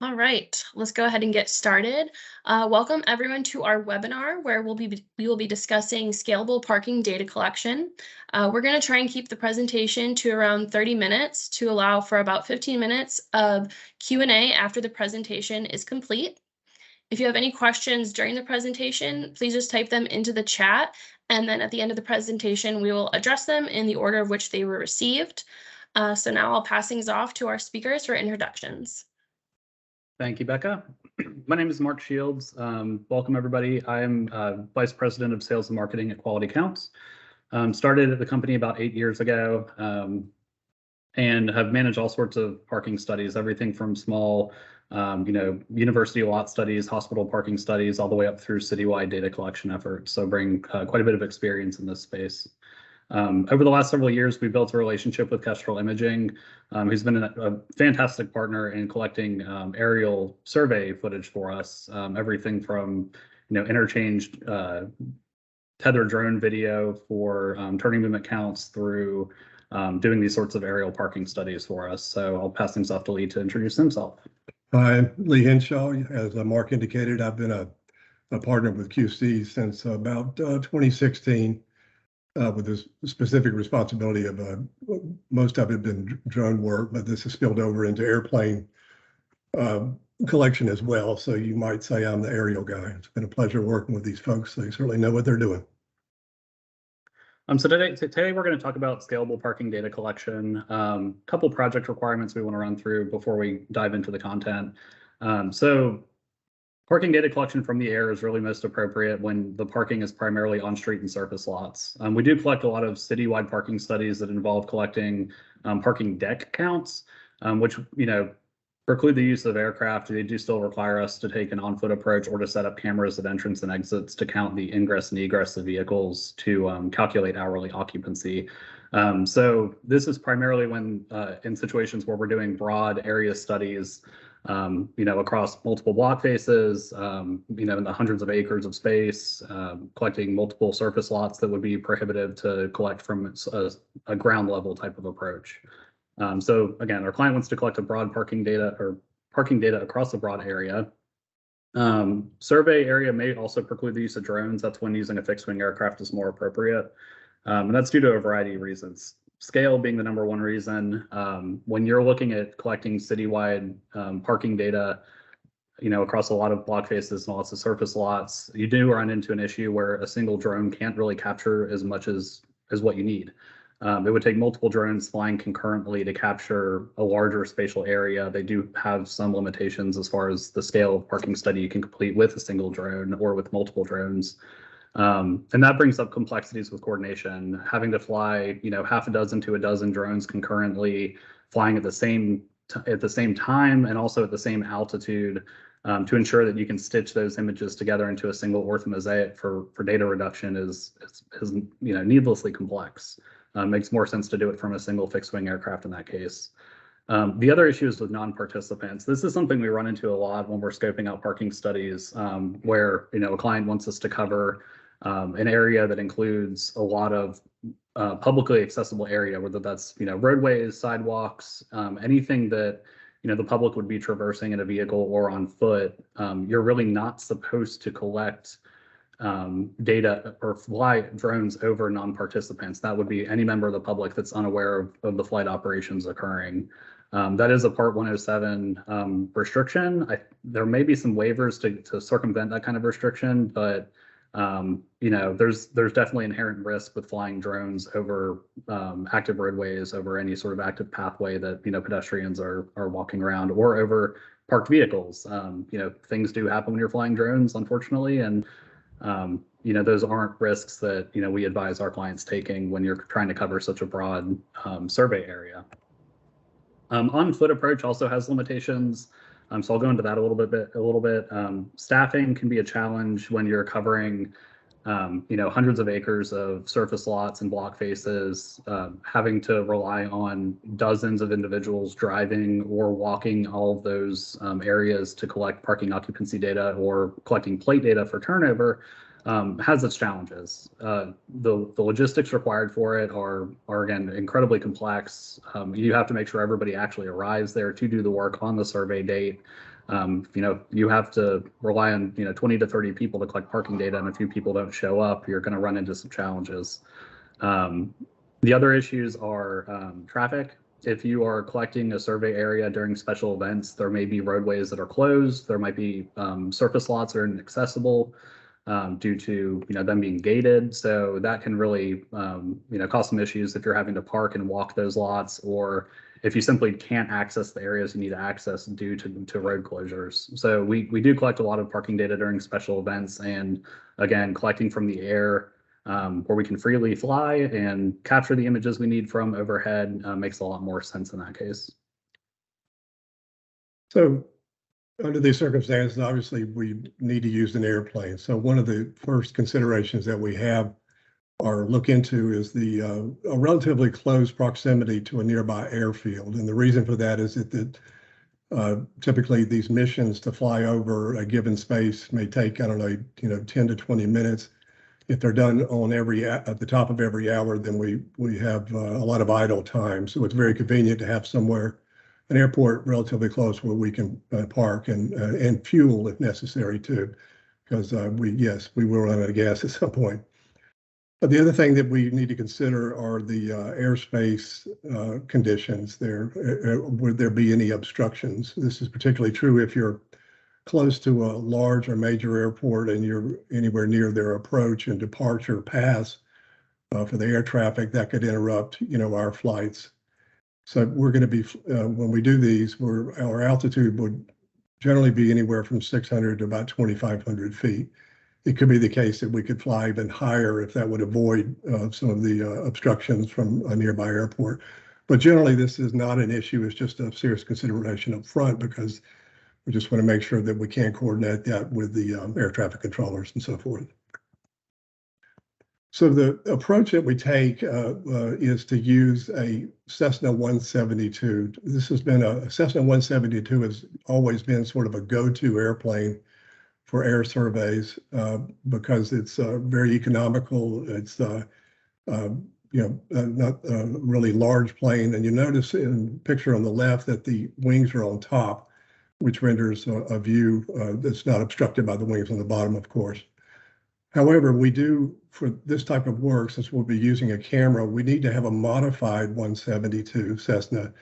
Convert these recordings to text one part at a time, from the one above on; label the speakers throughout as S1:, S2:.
S1: All right, let's go ahead and get started. Welcome everyone to our webinar where we will be discussing scalable parking data collection. We're going to try and keep the presentation to around 30 minutes to allow for about 15 minutes of Q&A after the presentation is complete. If you have any questions during the presentation, please just type them into the chat, and then at the end of the presentation, we will address them in the order of which they were received. So now I'll pass things off to our speakers for introductions.
S2: Thank you, Becca. My name is Mark Shields. Welcome, everybody. I am Vice President of Sales and Marketing at Quality Counts. Started at the company about 8 years ago and have managed all sorts of parking studies, everything from small, university lot studies, hospital parking studies, all the way up through citywide data collection efforts. So bring quite a bit of experience in this space. Over the last several years, we built a relationship with Kestrel Imaging, who's been a fantastic partner in collecting aerial survey footage for us, everything from interchanged tethered drone video for turning movement counts through doing these sorts of aerial parking studies for us. So I'll pass things off to Lee to introduce himself.
S3: Hi, Lee Hinshaw. As Mark indicated, I've been a partner with QC since about 2016. With this specific responsibility of most of it been drone work, but this has spilled over into airplane collection as well. So you might say I'm the aerial guy. It's been a pleasure working with these folks. They certainly know what they're doing.
S2: So today we're going to talk about scalable parking data collection. Couple project requirements we want to run through before we dive into the content. So parking data collection from the air is really most appropriate when the parking is primarily on street and surface lots. We do collect a lot of citywide parking studies that involve collecting parking deck counts, which preclude the use of aircraft. They do still require us to take an on-foot approach or to set up cameras at entrance and exits to count the ingress and egress of vehicles to calculate hourly occupancy. So this is primarily when in situations where we're doing broad area studies, across multiple block faces, in the hundreds of acres of space, collecting multiple surface lots that would be prohibitive to collect from a ground level type of approach. So again, our client wants to collect a broad parking data across a broad area. Survey area may also preclude the use of drones. That's when using a fixed wing aircraft is more appropriate. And that's due to a variety of reasons. Scale being the number one reason. When you're looking at collecting citywide parking data, across a lot of block faces and lots of surface lots, you do run into an issue where a single drone can't really capture as much as what you need. It would take multiple drones flying concurrently to capture a larger spatial area. They do have some limitations as far as the scale of parking study you can complete with a single drone or with multiple drones. And that brings up complexities with coordination, having to fly, half a dozen to a dozen drones concurrently, flying at the same time and also at the same altitude to ensure that you can stitch those images together into a single orthomosaic for data reduction is needlessly complex. Makes more sense to do it from a single fixed wing aircraft in that case. The other issue is with non-participants. This is something we run into a lot when we're scoping out parking studies, where a client wants us to cover an area that includes a lot of publicly accessible area, whether that's roadways, sidewalks, anything that the public would be traversing in a vehicle or on foot. You're really not supposed to collect data or fly drones over non-participants. That would be any member of the public that's unaware of the flight operations occurring. That is a Part 107 restriction. There may be some waivers to circumvent that kind of restriction, but there's definitely inherent risk with flying drones over active roadways, over any sort of active pathway that pedestrians are walking around, or over parked vehicles. Things do happen when you're flying drones, unfortunately, and those aren't risks that we advise our clients taking when you're trying to cover such a broad survey area. On-foot approach also has limitations, so I'll go into that a little bit. Staffing can be a challenge when you're covering hundreds of acres of surface lots and block faces, having to rely on dozens of individuals driving or walking all of those areas to collect parking occupancy data or collecting plate data for turnover has its challenges. The logistics required for it are again incredibly complex. You have to make sure everybody actually arrives there to do the work on the survey date. You have to rely on 20 to 30 people to collect parking data, and a few people don't show up, you're going to run into some challenges. The other issues are traffic. If you are collecting a survey area during special events, there may be roadways that are closed. There might be surface lots that are inaccessible due to them being gated. So that can really cause some issues if you're having to park and walk those lots, or if you simply can't access the areas you need to access due to road closures. So we do collect a lot of parking data during special events, and again, collecting from the air where we can freely fly and capture the images we need from overhead makes a lot more sense in that case.
S3: So under these circumstances, obviously, we need to use an airplane. So one of the first considerations that we have or look into is the a relatively close proximity to a nearby airfield. And the reason for that is that typically these missions to fly over a given space may take, I don't know, 10 to 20 minutes. If they're done on at the top of every hour, then we have a lot of idle time. So it's very convenient to have somewhere, an airport relatively close where we can park and fuel if necessary too, because we will run out of gas at some point. But the other thing that we need to consider are the airspace conditions. Would there be any obstructions? This is particularly true if you're close to a large or major airport and you're anywhere near their approach and departure paths for the air traffic that could interrupt, our flights. So we're going to be, when we do these, our altitude would generally be anywhere from 600 to about 2,500 feet. It could be the case that we could fly even higher if that would avoid some of the obstructions from a nearby airport. But generally, this is not an issue. It's just a serious consideration up front because we just want to make sure that we can coordinate that with the air traffic controllers and so forth. So the approach that we take is to use a Cessna 172. Cessna 172 has always been sort of a go-to airplane for air surveys because it's very economical. It's not a really large plane. And you notice in the picture on the left that the wings are on top, which renders a view that's not obstructed by the wings on the bottom, of course. However, we do, for this type of work, since we'll be using a camera, we need to have a modified 172 Cessna.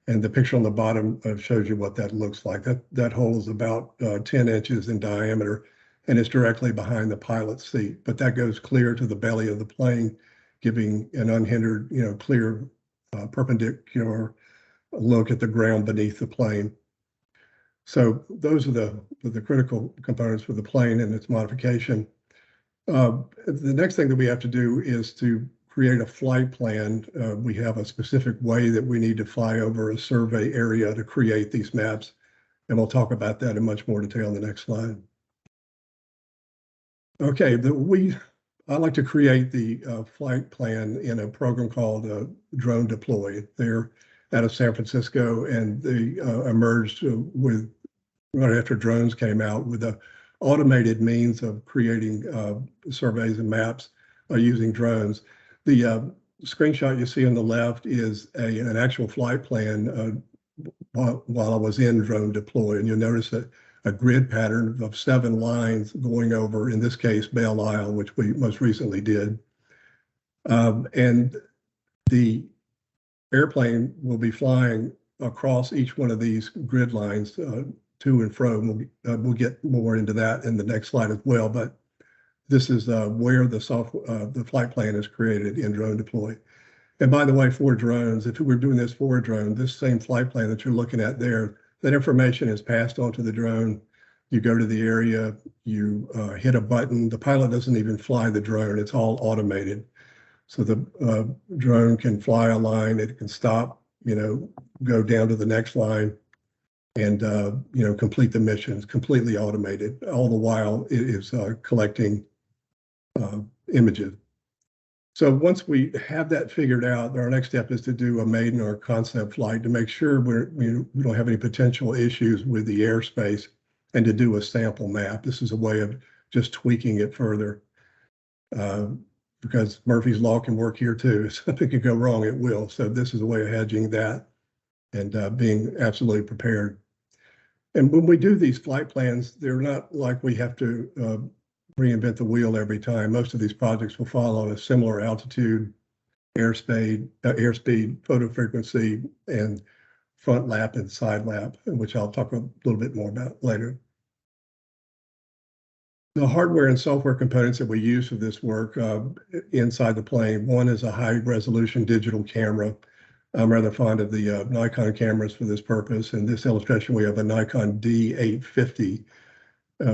S3: And the picture on the bottom shows you what that looks like. That hole is about 10 inches in diameter, and it's directly behind the pilot's seat. But that goes clear to the belly of the plane, giving an unhindered, clear, perpendicular look at the ground beneath the plane. So those are the critical components for the plane and its modification. The next thing that we have to do is to create a flight plan. We have a specific way that we need to fly over a survey area to create these maps, and we'll talk about that in much more detail in the next slide. Okay, I like to create the flight plan in a program called Drone Deploy. They're out of San Francisco, and they emerged right after drones came out with a automated means of creating surveys and maps using drones. The screenshot you see on the left is an actual flight plan while I was in Drone Deploy, and you'll notice a grid pattern of 7 lines going over, in this case, Belle Isle, which we most recently did. And the airplane will be flying across each one of these grid lines to and fro. We'll get more into that in the next slide as well, but this is where the flight plan is created in Drone Deploy. And by the way, for drones, if we're doing this for a drone, this same flight plan that you're looking at there, that information is passed on to the drone. You go to the area, you hit a button. The pilot doesn't even fly the drone. It's all automated. So the drone can fly a line, it can stop, go down to the next line, and complete the mission. It's completely automated. All the while it is collecting images. So once we have that figured out, our next step is to do a maiden or concept flight to make sure we don't have any potential issues with the airspace, and to do a sample map. This is a way of just tweaking it further because Murphy's Law can work here too. If something could go wrong, it will. So this is a way of hedging that and being absolutely prepared. And when we do these flight plans, they're not like we have to reinvent the wheel every time. Most of these projects will follow a similar altitude, airspeed, photo frequency, and front lap and side lap, which I'll talk a little bit more about later. The hardware and software components that we use for this work inside the plane, one is a high resolution digital camera. I'm rather fond of the Nikon cameras for this purpose. In this illustration, we have a Nikon D850.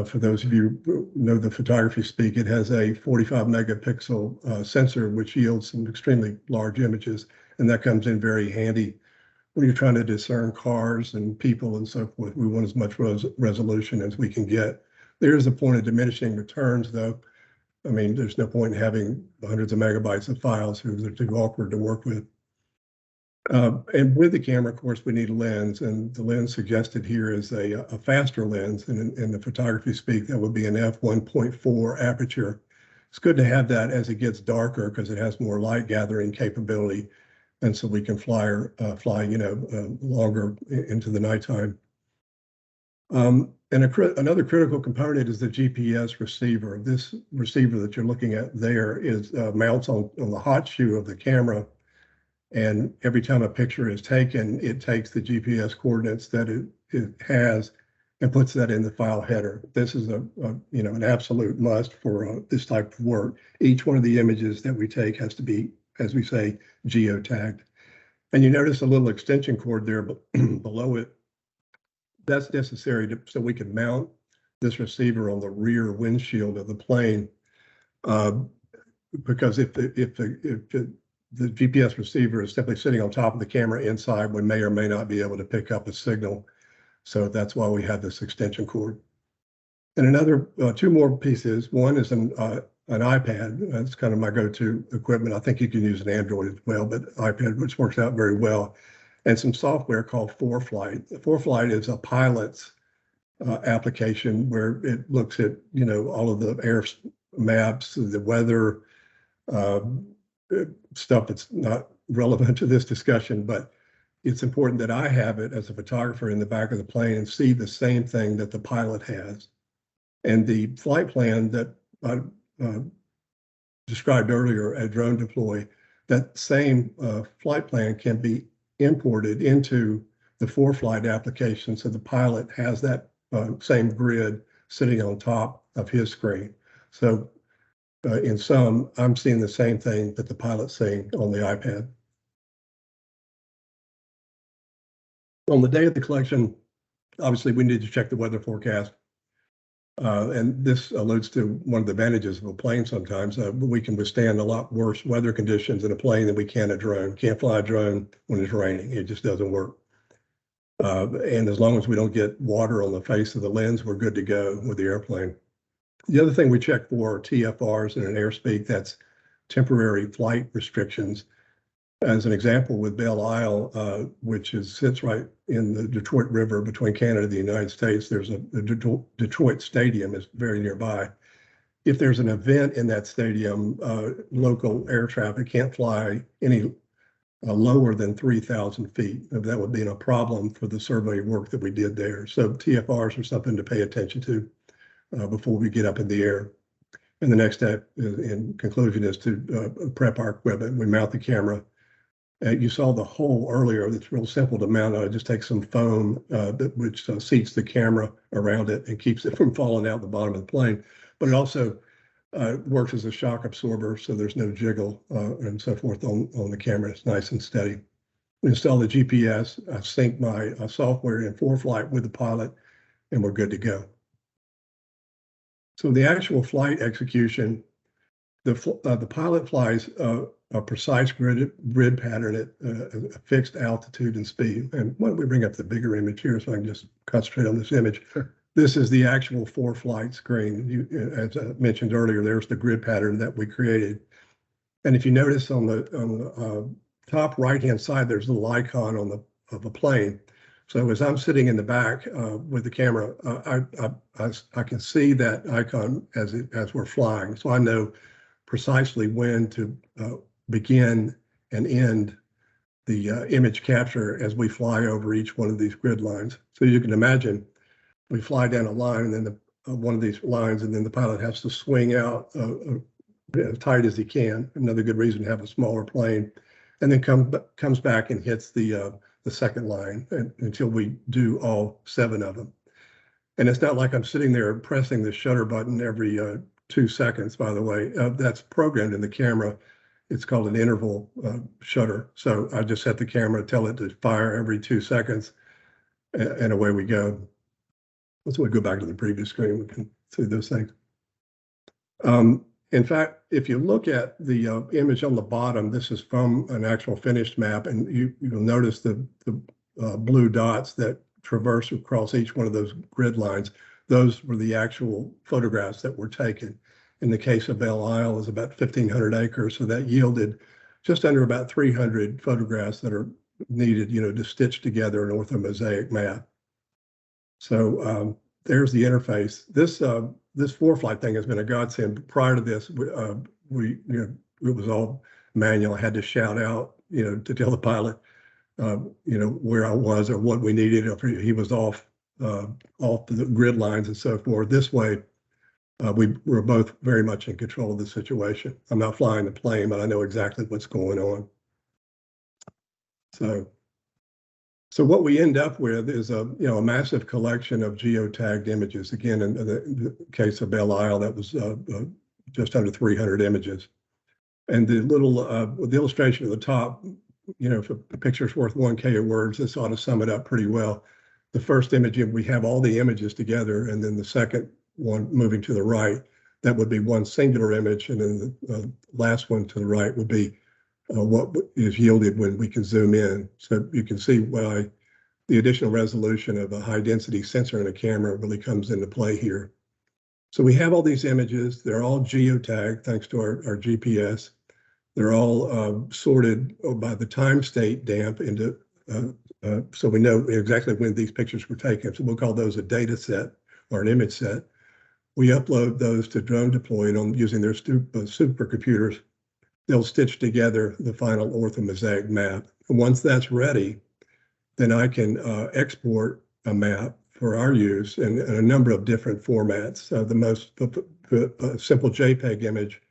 S3: For those of you who know the photography speak, it has a 45 megapixel sensor, which yields some extremely large images. And that comes in very handy when you're trying to discern cars and people and so forth. We want as much resolution as we can get. There is a point of diminishing returns, though. I mean, there's no point in having hundreds of megabytes of files because they're too awkward to work with. And with the camera, of course, we need a lens, and the lens suggested here is a faster lens. And in the photography speak, that would be an f1.4 aperture. It's good to have that as it gets darker because it has more light gathering capability, and so we can fly longer into the nighttime. And another critical component is the GPS receiver. This receiver that you're looking at there is mounts on the hot shoe of the camera. And every time a picture is taken, it takes the GPS coordinates that it has and puts that in the file header. This is an absolute must for this type of work. Each one of the images that we take has to be, as we say, geotagged. And you notice a little extension cord there below it. That's necessary so we can mount this receiver on the rear windshield of the plane, because if the GPS receiver is simply sitting on top of the camera inside, we may or may not be able to pick up a signal. So that's why we have this extension cord. And another two more pieces. One is an iPad. That's kind of my go-to equipment. I think you can use an Android as well, but iPad, which works out very well. And some software called ForeFlight. ForeFlight is a pilot's application where it looks at all of the air maps, the weather, stuff that's not relevant to this discussion, but it's important that I have it as a photographer in the back of the plane and see the same thing that the pilot has. And the flight plan that I described earlier at Drone Deploy, that same flight plan can be imported into the ForeFlight application, so the pilot has that same grid sitting on top of his screen. So in sum, I'm seeing the same thing that the pilot's seeing on the iPad. On the day of the collection, obviously we need to check the weather forecast. And this alludes to one of the advantages of a plane sometimes. We can withstand a lot worse weather conditions in a plane than we can a drone. Can't fly a drone when it's raining. It just doesn't work. And as long as we don't get water on the face of the lens, we're good to go with the airplane. The other thing we check for are TFRs in an airspeed, that's temporary flight restrictions. As an example, with Belle Isle, which sits right in the Detroit River between Canada and the United States, there's a Detroit Stadium is very nearby. If there's an event in that stadium, local air traffic can't fly any lower than 3,000 feet. That would be a problem for the survey work that we did there. So TFRs are something to pay attention to before we get up in the air. And the next step in conclusion is to prep our equipment. We mount the camera. You saw the hole earlier. It's real simple to mount. I just take some foam which seats the camera around it and keeps it from falling out the bottom of the plane. But it also works as a shock absorber, so there's no jiggle and so forth on the camera. It's nice and steady. We install the GPS. I sync my software in ForeFlight with the pilot, and we're good to go. So the actual flight execution, the pilot flies a precise grid pattern at a fixed altitude and speed. And why don't we bring up the bigger image here so I can just concentrate on this image. Sure. This is the actual ForeFlight screen. As I mentioned earlier, there's the grid pattern that we created. And if you notice on the top right-hand side, there's a little icon of a plane. So as I'm sitting in the back with the camera, I can see that icon as we're flying. So I know precisely when to begin and end the image capture as we fly over each one of these grid lines. So you can imagine we fly down a line, and then one of these lines, and then the pilot has to swing out as tight as he can. Another good reason to have a smaller plane, and then comes back and hits the second line until we do all 7 of them. And it's not like I'm sitting there pressing the shutter button every 2 seconds, by the way. That's programmed in the camera. It's called an interval shutter. So I just set the camera, tell it to fire every 2 seconds, and away we go. So we go back to the previous screen, we can see those things. In fact, if you look at the image on the bottom, this is from an actual finished map, and you'll notice the blue dots that traverse across each one of those grid lines. Those were the actual photographs that were taken. In the case of Belle Isle, it was about 1,500 acres, so that yielded just under about 300 photographs that are needed, to stitch together an orthomosaic map. So there's the interface. This ForeFlight thing has been a godsend. Prior to this, it was all manual. I had to shout out, to tell the pilot, where I was or what we needed. If he was off the grid lines and so forth. This way, we were both very much in control of the situation. I'm not flying the plane, but I know exactly what's going on. So what we end up with is a massive collection of geotagged images. Again, in the case of Belle Isle, that was just under 300 images. And the little the illustration at the top, if a picture's worth 1K of words, this ought to sum it up pretty well. The first image, we have all the images together, and then the second one moving to the right, that would be one singular image, and then the last one to the right would be what is yielded when we can zoom in. So you can see why the additional resolution of a high density sensor in a camera really comes into play here. So we have all these images. They're all geotagged thanks to our GPS. They're all sorted by the time state damp into, so we know exactly when these pictures were taken. So we'll call those a data set or an image set. We upload those to Drone Deploy using their supercomputers. They'll stitch together the final orthomosaic map. And once that's ready, then I can export a map for our use in a number of different formats. The most simple JPEG image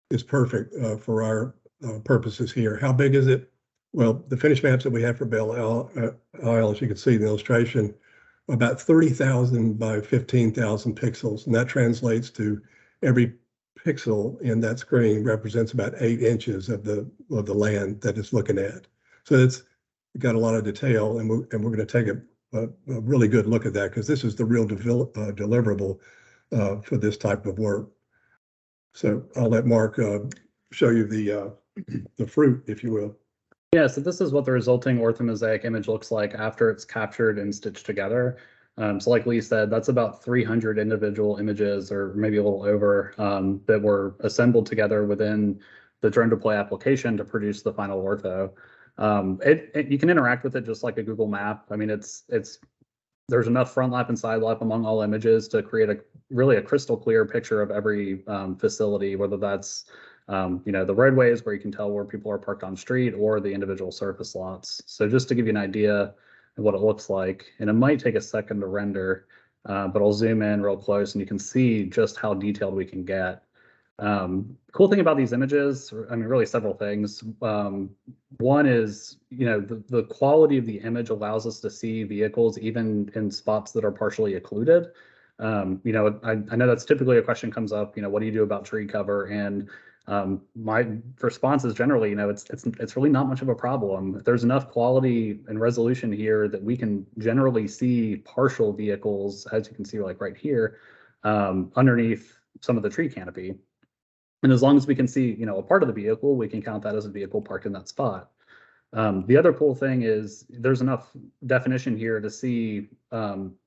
S3: is perfect for our purposes here. How big is it? Well, the finished maps that we have for Belle Isle, as you can see in the illustration, about 30,000 by 15,000 pixels, and that translates to every pixel in that screen represents about 8 inches of the land that it's looking at. So it's got a lot of detail, and we're going to take a really good look at that, because this is the real deliverable for this type of work. So I'll let Mark show you the fruit, if you will.
S2: Yeah, so this is what the resulting orthomosaic image looks like after it's captured and stitched together. So like Lee said, that's about 300 individual images, or maybe a little over, that were assembled together within the Drone Deploy application to produce the final ortho. You can interact with it just like a Google map. I mean, there's enough front lap and side lap among all images to create really a crystal clear picture of every facility, whether that's the roadways where you can tell where people are parked on street, or the individual surface lots. So just to give you an idea of what it looks like, and it might take a second to render, but I'll zoom in real close and you can see just how detailed we can get. Cool thing about these images, I mean, really several things. One is, the quality of the image allows us to see vehicles even in spots that are partially occluded. I know that's typically a question comes up, what do you do about tree cover? And my response is generally, it's really not much of a problem. There's enough quality and resolution here that we can generally see partial vehicles, as you can see, like right here, underneath some of the tree canopy. And as long as we can see, a part of the vehicle, we can count that as a vehicle parked in that spot. The other cool thing is there's enough definition here to see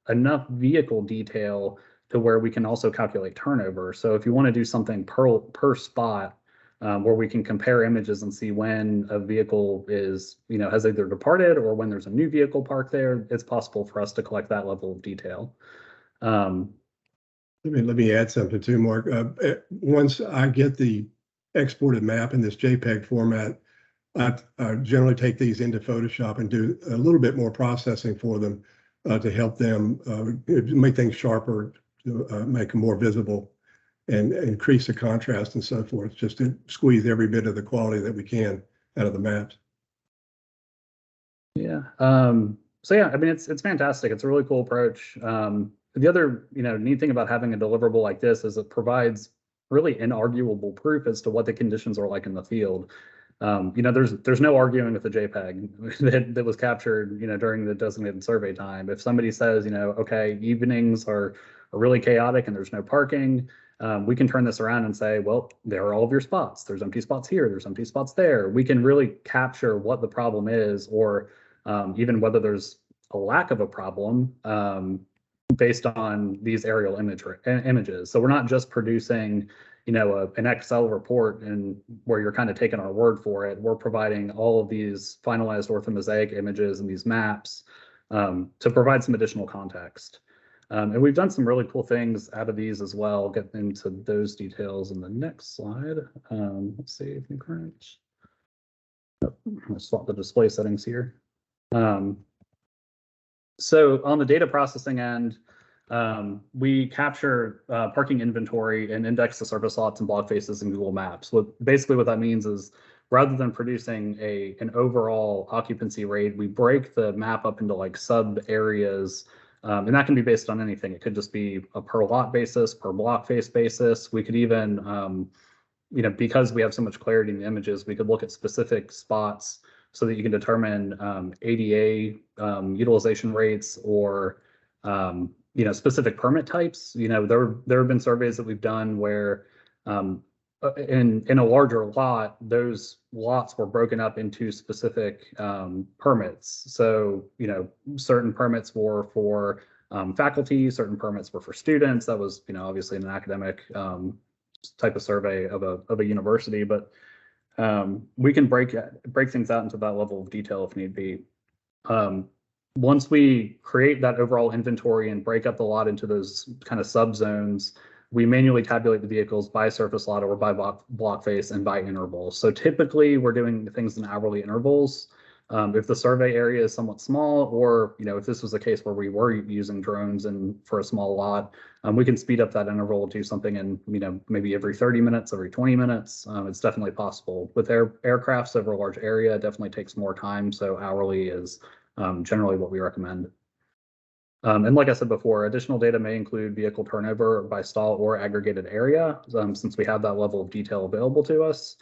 S2: enough vehicle detail to where we can also calculate turnover. So if you want to do something per spot, where we can compare images and see when a vehicle is, has either departed or when there's a new vehicle parked there, it's possible for us to collect that level of detail.
S3: Let me add something too, Mark. Once I get the exported map in this JPEG format, I generally take these into Photoshop and do a little bit more processing for them. to help them make things sharper, to make them more visible, and increase the contrast and so forth, just to squeeze every bit of the quality that we can out of the maps.
S2: Yeah. So yeah, I mean, it's fantastic. It's a really cool approach. The other, neat thing about having a deliverable like this is it provides really inarguable proof as to what the conditions are like in the field. There's no arguing with the JPEG that was captured, during the designated survey time. If somebody says, okay, evenings are really chaotic and there's no parking, we can turn this around and say, well, there are all of your spots. There's empty spots here. There's empty spots there. We can really capture what the problem is, or even whether there's a lack of a problem based on these aerial images. So we're not just producing, an Excel report and where you're kind of taking our word for it. We're providing all of these finalized orthomosaic images and these maps to provide some additional context. And we've done some really cool things out of these as well. I'll get into those details in the next slide. Let's see, concurrent. Oh, I'll swap the display settings here. So on the data processing end, we capture parking inventory and index the surface lots and block faces in Google Maps. Basically what that means is, rather than producing an overall occupancy rate, we break the map up into like sub areas, and that can be based on anything. It could just be a per lot basis, per block face basis. We could even, because we have so much clarity in the images, we could look at specific spots so that you can determine ADA utilization rates, or specific permit types. There have been surveys that we've done where in a larger lot, those lots were broken up into specific permits. So certain permits were for faculty, certain permits were for students. That was obviously an academic type of survey of a university, but we can break things out into that level of detail if need be. Once we create that overall inventory and break up the lot into those kind of subzones, we manually tabulate the vehicles by surface lot or by block face and by interval. So typically we're doing things in hourly intervals. If the survey area is somewhat small, or if this was a case where we were using drones and for a small lot, we can speed up that interval to something in maybe every 30 minutes, every 20 minutes. It's definitely possible. With aircrafts over a large area, it definitely takes more time. So hourly is generally what we recommend. And like I said before, additional data may include vehicle turnover by stall or aggregated area, since we have that level of detail available to us.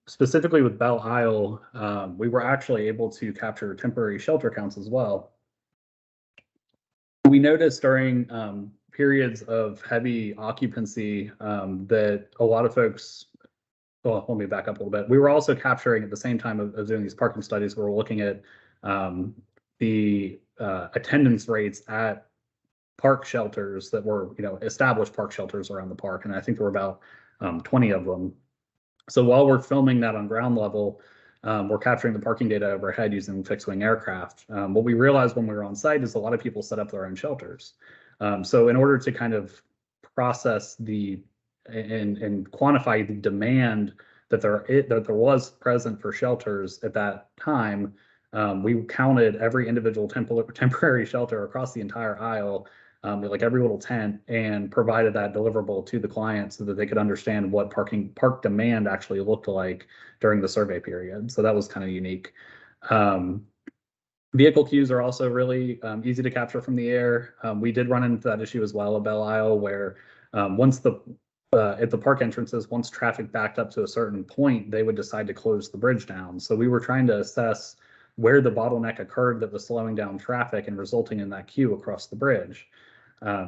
S2: Specifically with Belle Isle, we were actually able to capture temporary shelter counts as well. We noticed during periods of heavy occupancy that a lot of folks, well, let me back up a little bit. We were also capturing at the same time of doing these parking studies, where we're looking at the attendance rates at park shelters that were, established park shelters around the park. And I think there were about 20 of them. So while we're filming that on ground level, we're capturing the parking data overhead using fixed wing aircraft. What we realized when we were on site is a lot of people set up their own shelters. So in order to kind of process and quantify the demand that there was present for shelters at that time, we counted every individual temporary shelter across the entire aisle, like every little tent, and provided that deliverable to the client so that they could understand what park demand actually looked like during the survey period. So that was kind of unique. Vehicle queues are also really easy to capture from the air. We did run into that issue as well at Belle Isle, where once at the park entrances, once traffic backed up to a certain point, they would decide to close the bridge down. So we were trying to assess where the bottleneck occurred that was slowing down traffic and resulting in that queue across the bridge.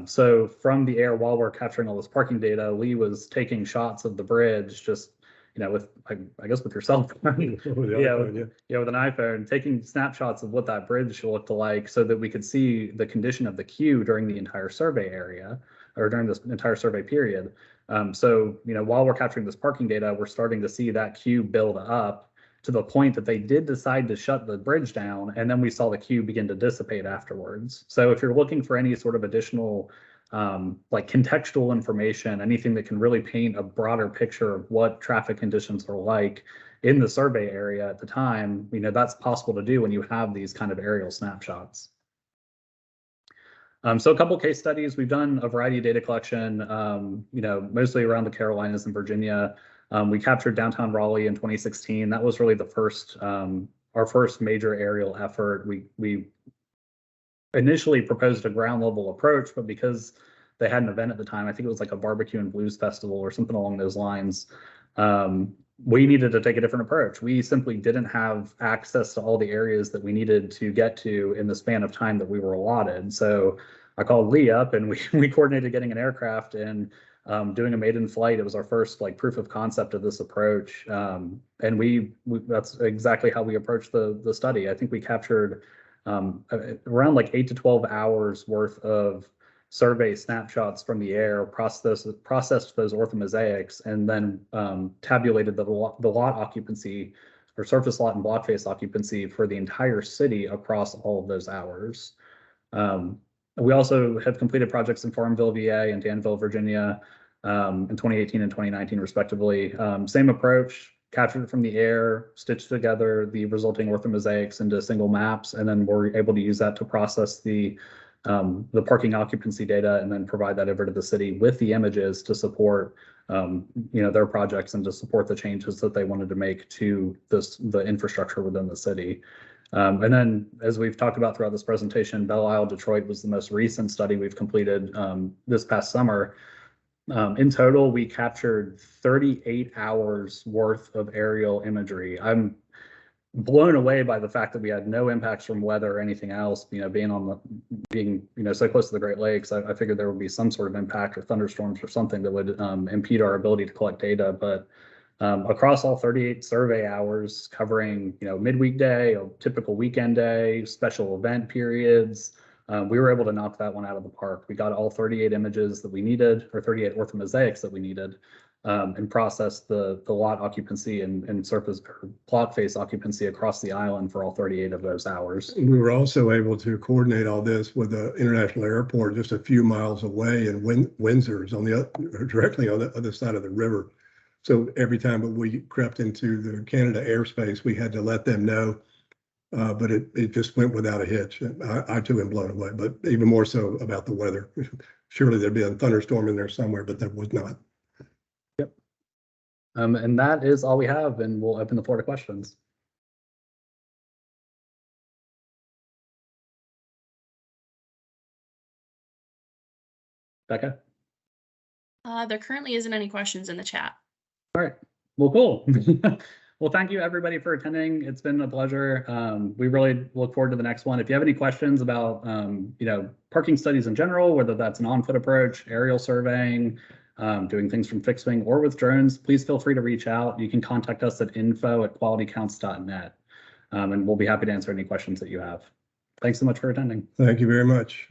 S2: So from the air, while we're capturing all this parking data, Lee was taking shots of the bridge, just with I guess with your cell phone, with an iPhone, taking snapshots of what that bridge looked like, so that we could see the condition of the queue during the entire survey area, or during this entire survey period. So while we're capturing this parking data, we're starting to see that queue build up to the point that they did decide to shut the bridge down, and then we saw the queue begin to dissipate afterwards. So if you're looking for any sort of additional like contextual information, anything that can really paint a broader picture of what traffic conditions are like in the survey area at the time, that's possible to do when you have these kind of aerial snapshots. So a couple case studies. We've done a variety of data collection, mostly around the Carolinas and Virginia. We captured downtown Raleigh in 2016. That was really the first, our first major aerial effort. We initially proposed a ground level approach, but because they had an event at the time, I think it was like a barbecue and blues festival or something along those lines, we needed to take a different approach. We simply didn't have access to all the areas that we needed to get to in the span of time that we were allotted. So I called Lee up and we coordinated getting an aircraft and doing a maiden flight. It was our first like proof of concept of this approach. And we that's exactly how we approached the study. I think we captured around like 8 to 12 hours worth of survey snapshots from the air, processed those orthomosaics, and then tabulated the lot occupancy or surface lot and block face occupancy for the entire city across all of those hours. We also have completed projects in Farmville, VA and Danville, Virginia in 2018 and 2019, respectively. Same approach, captured it from the air, stitched together the resulting orthomosaics into single maps, and then we're able to use that to process the parking occupancy data and then provide that over to the city with the images to support their projects and to support the changes that they wanted to make to the infrastructure within the city. And then, as we've talked about throughout this presentation, Belle Isle, Detroit was the most recent study we've completed this past summer. In total, we captured 38 hours worth of aerial imagery. I'm blown away by the fact that we had no impacts from weather or anything else. Being so close to the Great Lakes, I figured there would be some sort of impact or thunderstorms or something that would impede our ability to collect data. But across all 38 survey hours, covering midweek day, a typical weekend day, special event periods, we were able to knock that one out of the park. We got all 38 images that we needed, or 38 orthomosaics that we needed, and processed the lot occupancy and surface or plot face occupancy across the island for all 38 of those hours.
S3: We were also able to coordinate all this with the international airport just a few miles away in Windsor's directly on the other side of the river. So every time that we crept into the Canada airspace, we had to let them know, but it just went without a hitch. I too am blown away, but even more so about the weather. Surely there'd be a thunderstorm in there somewhere, but there was not.
S2: Yep. And that is all we have, and we'll open the floor to questions. Becca?
S1: There currently isn't any questions in the chat.
S2: All right. Well, cool. Well, thank you everybody for attending. It's been a pleasure. We really look forward to the next one. If you have any questions about, parking studies in general, whether that's an on-foot approach, aerial surveying, doing things from fixed wing or with drones, please feel free to reach out. You can contact us at info@qualitycounts.net, and we'll be happy to answer any questions that you have. Thanks so much for attending.
S3: Thank you very much.